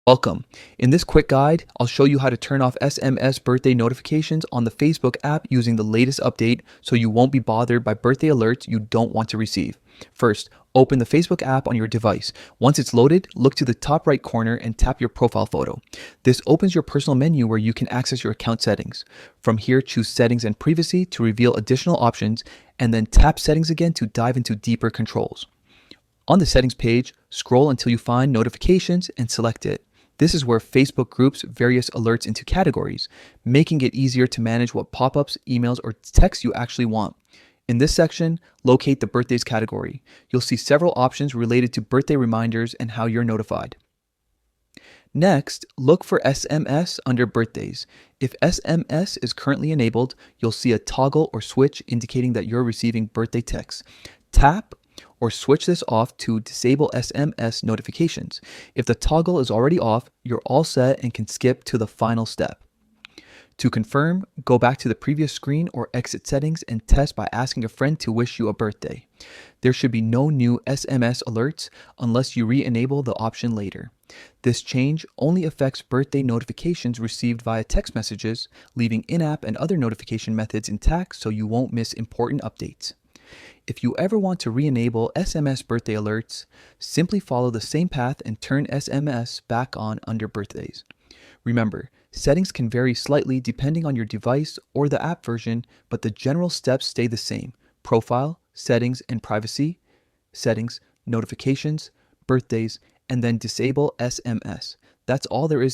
Welcome. In this quick guide, I'll show you how to turn off SMS birthday notifications on the Facebook app using the latest update so you won't be bothered by birthday alerts you don't want to receive. First, open the Facebook app on your device. Once it's loaded, look to the top right corner and tap your profile photo. This opens your personal menu where you can access your account settings. From here, choose Settings and Privacy to reveal additional options, and then tap Settings again to dive into deeper controls. On the settings page, scroll until you find Notifications and select it. This is where Facebook groups various alerts into categories, making it easier to manage what pop-ups, emails, or texts you actually want. In this section, locate the birthdays category. You'll see several options related to birthday reminders and how you're notified. Next, look for SMS under birthdays. If SMS is currently enabled, you'll see a toggle or switch indicating that you're receiving birthday texts. Tap or switch this off to disable SMS notifications. If the toggle is already off, you're all set and can skip to the final step. To confirm, go back to the previous screen or exit settings and test by asking a friend to wish you a birthday. There should be no new SMS alerts unless you re-enable the option later. This change only affects birthday notifications received via text messages, leaving in-app and other notification methods intact so you won't miss important updates. If you ever want to re-enable SMS birthday alerts, simply follow the same path and turn SMS back on under birthdays. Remember, settings can vary slightly depending on your device or the app version, but the general steps stay the same: profile, settings and privacy, settings, notifications, birthdays, and then disable SMS. That's all there is to